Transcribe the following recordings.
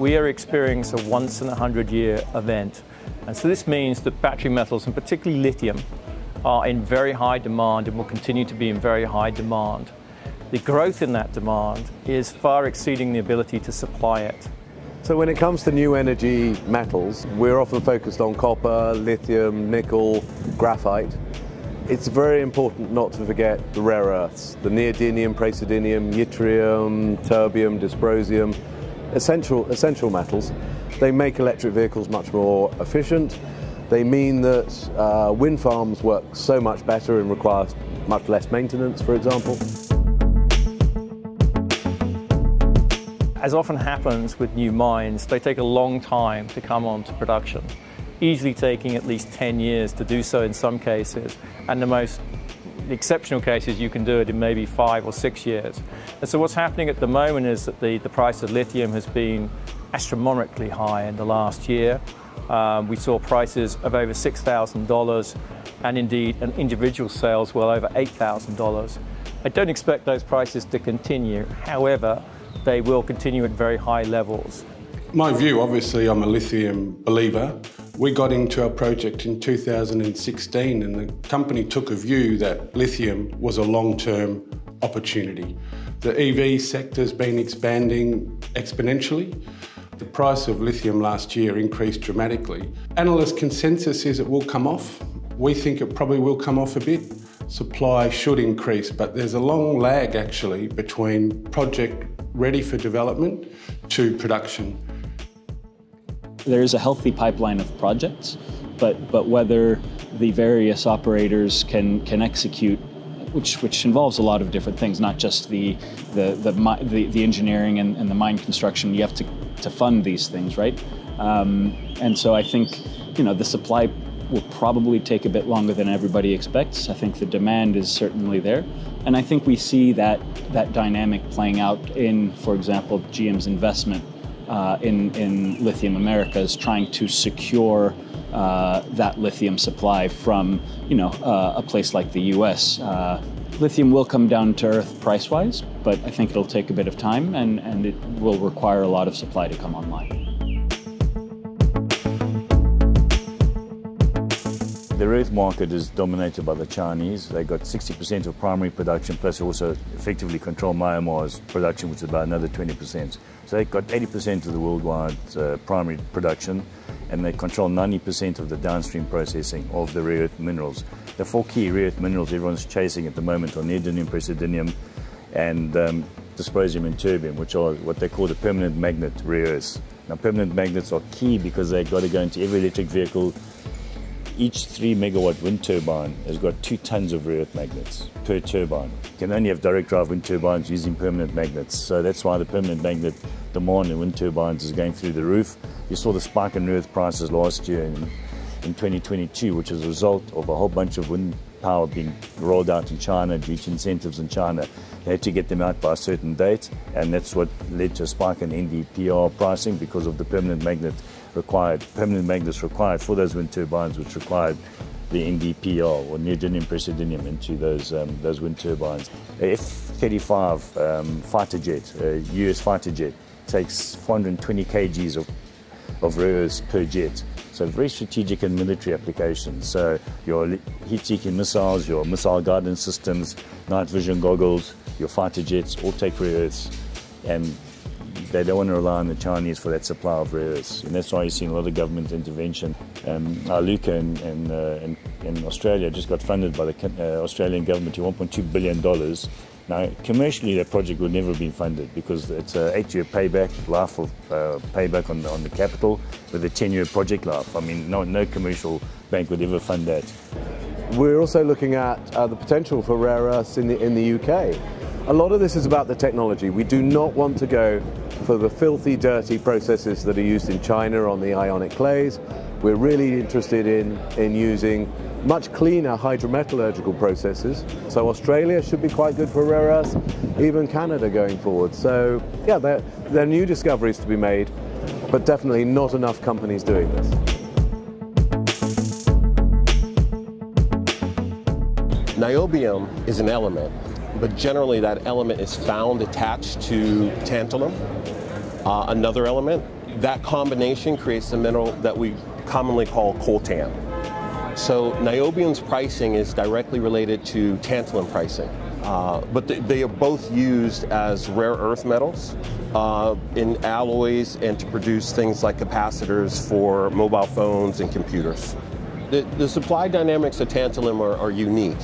we are experiencing a once-in-a-100-year event. And so this means that battery metals, and particularly lithium, are in very high demand and will continue to be in very high demand. The growth in that demand is far exceeding the ability to supply it. So when it comes to new energy metals, we're often focused on copper, lithium, nickel, graphite. It's very important not to forget the rare earths, the neodymium, praseodymium, yttrium, terbium, dysprosium, essential metals. They make electric vehicles much more efficient. They mean that wind farms work so much better and require much less maintenance, for example. As often happens with new mines, they take a long time to come onto production, easily taking at least 10 years to do so in some cases, and the exceptional cases you can do it in maybe 5 or 6 years. And so what's happening at the moment is that the price of lithium has been astronomically high in the last year. We saw prices of over $6,000 and indeed an individual sales well over $8,000. I don't expect those prices to continue. However, they will continue at very high levels. My view, obviously, I'm a lithium believer. We got into our project in 2016 and the company took a view that lithium was a long-term opportunity. The EV sector's been expanding exponentially. The price of lithium last year increased dramatically. Analyst consensus is it will come off. We think it probably will come off a bit. Supply should increase, but there's a long lag actually between project ready for development to production. There is a healthy pipeline of projects, but whether the various operators can execute, which involves a lot of different things, not just the engineering and the mine construction. You have to fund these things, right? And so I think the supply will probably take a bit longer than everybody expects. I think the demand is certainly there. And I think we see that dynamic playing out in, for example, GM's investment in Lithium Americas, trying to secure that lithium supply from a place like the US. Lithium will come down to earth price-wise, but I think it'll take a bit of time and it will require a lot of supply to come online. The rare earth market is dominated by the Chinese. They got 60% of primary production, plus also effectively control Myanmar's production, which is about another 20%. So they got 80% of the worldwide primary production, and they control 90% of the downstream processing of the rare earth minerals. The 4 key rare earth minerals everyone's chasing at the moment are neodymium, praseodymium, and dysprosium and terbium, which are what they call the permanent magnet rare earths. Now, permanent magnets are key because they've got to go into every electric vehicle. Each 3 megawatt wind turbine has got 2 tons of rare earth magnets per turbine. You can only have direct drive wind turbines using permanent magnets. So that's why the permanent magnet demand in wind turbines is going through the roof. You saw the spike in rare earth prices last year in 2022, which is a result of a whole bunch of wind power being rolled out in China due to incentives in China. They had to get them out by a certain date, and that's what led to a spike in NdPr pricing because of the permanent magnets required for those wind turbines, which required the NdPr or neodymium praseodymium into those wind turbines. A F-35 fighter jet, a US fighter jet, takes 420 kgs of rare earths per jet. So very strategic and military applications. So your heat-seeking missiles, your missile guidance systems, night vision goggles, your fighter jets all take rare earths, and they don't want to rely on the Chinese for that supply of rare earths. And that's why you're seeing a lot of government intervention. Iluka in Australia just got funded by the Australian government to $1.2 billion. Now, commercially, that project would never have been funded because it's an 8-year life of payback on the capital with a 10-year project life. I mean, no commercial bank would ever fund that. We're also looking at the potential for rare earths in the UK. A lot of this is about the technology. We do not want to go for the filthy, dirty processes that are used in China on the ionic clays. We're really interested in using much cleaner hydrometallurgical processes. So Australia should be quite good for rare earths, even Canada going forward. So yeah, there are new discoveries to be made, but definitely not enough companies doing this. Niobium is an element, but generally that element is found attached to tantalum, another element, That combination creates the mineral that we commonly call coltan. So niobium's pricing is directly related to tantalum pricing, but they are both used as rare earth metals in alloys and to produce things like capacitors for mobile phones and computers. The supply dynamics of tantalum are unique.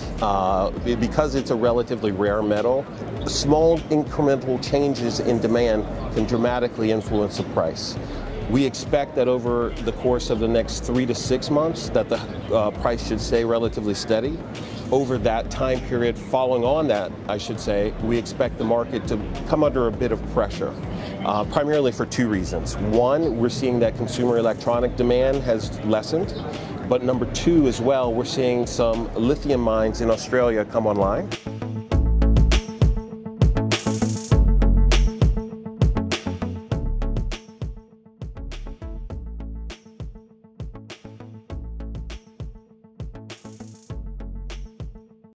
Because it's a relatively rare metal, small incremental changes in demand can dramatically influence the price. We expect that over the course of the next 3 to 6 months that the price should stay relatively steady. Over that time period, following on that, I should say, we expect the market to come under a bit of pressure, primarily for 2 reasons. One, we're seeing that consumer electronic demand has lessened. But number 2 as well, we're seeing some lithium mines in Australia come online.